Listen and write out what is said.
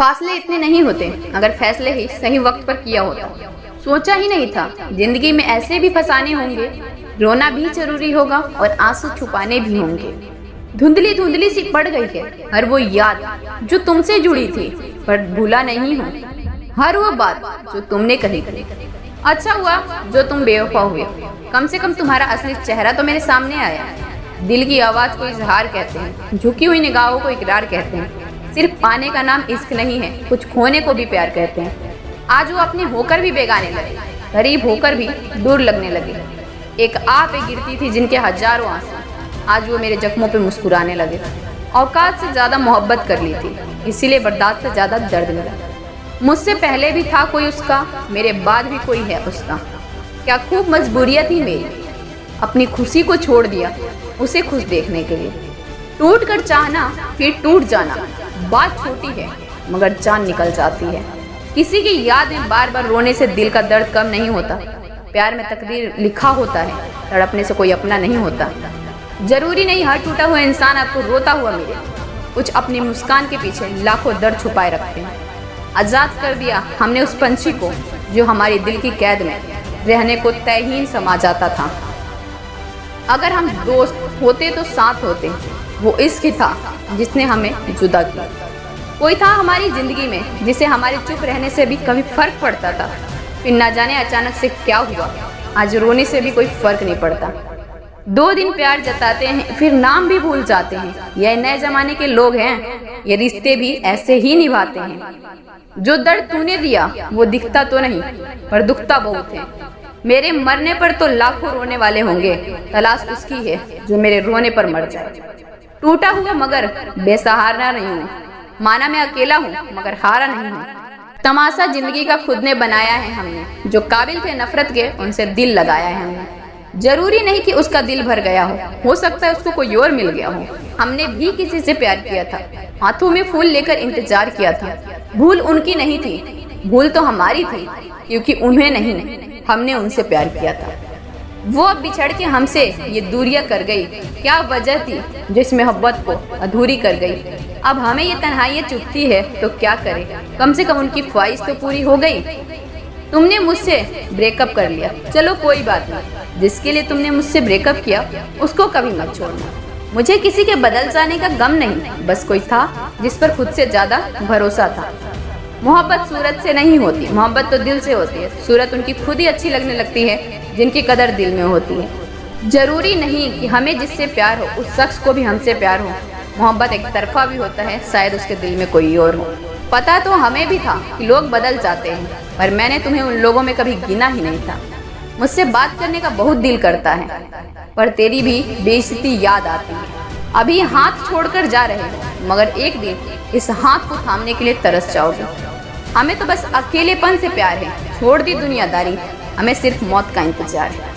फासले इतने नहीं होते अगर फैसले ही सही वक्त पर किया होता। सोचा ही नहीं था जिंदगी में ऐसे भी फसाने होंगे, रोना भी जरूरी होगा और आंसू छुपाने भी होंगे। धुंधली धुंधली सी पड़ गई है हर वो याद जो तुमसे जुड़ी थी, पर भूला नहीं हूँ हर वो बात जो तुमने कही थी। अच्छा हुआ जो तुम बेवफा हुए, कम से कम तुम्हारा असली चेहरा तो मेरे सामने आया। दिल की आवाज को इजहार कहते हैं, झुकी हुई निगाहों को इकरार कहते हैं। सिर्फ पाने का नाम इश्क नहीं है, कुछ खोने को भी प्यार कहते हैं। आज वो अपने होकर भी बेगाने लगे, गरीब होकर भी दूर लगने लगे। एक आह पे गिरती थी जिनके हजारों आंसू, आज वो मेरे जख्मों पे मुस्कुराने लगे। औकात से ज्यादा मोहब्बत कर ली थी, इसीलिए बर्दाश्त से ज्यादा दर्द मिला। मुझसे पहले भी था कोई उसका, मेरे बाद भी कोई है उसका। क्या खूब मजबूरियाँ थी मेरी, अपनी खुशी को छोड़ दिया उसे खुश देखने के लिए। टूट कर चाहना फिर टूट जाना, बात छोटी है मगर जान निकल जाती है। किसी की याद में बार बार रोने से दिल का दर्द कम नहीं होता। प्यार में तकदीर लिखा होता है, तड़पने से कोई अपना नहीं होता। जरूरी नहीं हर टूटा हुआ इंसान आपको रोता हुआ मिले, कुछ अपनी मुस्कान के पीछे लाखों दर्द छुपाए रखते हैं। आजाद कर दिया हमने उस पंछी को जो हमारी दिल की कैद में रहने को तयहीन समा जाता था। अगर हम दोस्त होते तो साथ होते, वो इश्क ही था जिसने हमें जुदा किया। कोई था हमारी जिंदगी में जिसे हमारे चुप रहने से भी कभी फर्क पड़ता था, फिर ना जाने अचानक से क्या हुआ, आज रोने से भी कोई फर्क नहीं पड़ता। 2 दिन प्यार जताते हैं फिर नाम भी भूल जाते हैं। यह नए जमाने के लोग हैं, ये रिश्ते भी ऐसे ही निभाते हैं। जो दर्द तूने दिया वो दिखता तो नहीं पर दुखता बहुत है। मेरे मरने पर तो लाखों रोने वाले होंगे, तलाश उसकी है जो मेरे रोने पर मर जाए। टूटा हुआ मगर बेसहारा नहीं हूँ, माना मैं अकेला हूँ मगर हारा नहीं हूँ। तमाशा जिंदगी का खुद ने बनाया है हमने, जो काबिल थे नफरत के उनसे दिल लगाया है हमने। जरूरी नहीं कि उसका दिल भर गया हो सकता है उसको कोई और मिल गया हो। हमने भी किसी से प्यार किया था, हाथों में फूल लेकर इंतजार किया था। भूल उनकी नहीं थी, भूल तो हमारी थी, क्योंकि उन्हें नहीं हमने उनसे प्यार किया था। वो अब बिछड़ के हमसे ये दूरियां कर गई, क्या वजह थी जो इस मोहब्बत को अधूरी कर गई। अब हमें ये तन्हाइयाँ चुभती है तो क्या करें, कम से कम उनकी ख्वाहिश तो पूरी हो गई। तुमने मुझसे ब्रेकअप कर लिया, चलो कोई बात नहीं। जिसके लिए तुमने मुझसे ब्रेकअप किया उसको कभी मत छोड़ना। मुझे किसी के बदल जाने का गम नहीं, बस कोई था जिस पर खुद से ज्यादा भरोसा था। मोहब्बत सूरत से नहीं होती, मोहब्बत तो दिल से होती है। सूरत उनकी खुद ही अच्छी लगने लगती है जिनकी कदर दिल में होती है। जरूरी नहीं कि हमें जिससे प्यार हो उस शख्स को भी हमसे प्यार हो। मोहब्बत एक तरफा भी होता है, शायद उसके दिल में कोई और हो। पता तो हमें भी था कि लोग बदल जाते हैं, पर मैंने तुम्हें उन लोगों में कभी गिना ही नहीं था। मुझसे बात करने का बहुत दिल करता है, पर तेरी भी बेइज्जती याद आती है। अभी हाथ छोड़कर जा रहे हो, मगर एक दिन इस हाथ को थामने के लिए तरस जाओगे। हमें तो बस अकेलेपन से प्यार है, छोड़ दी दुनियादारी, हमें सिर्फ मौत का इंतजार है।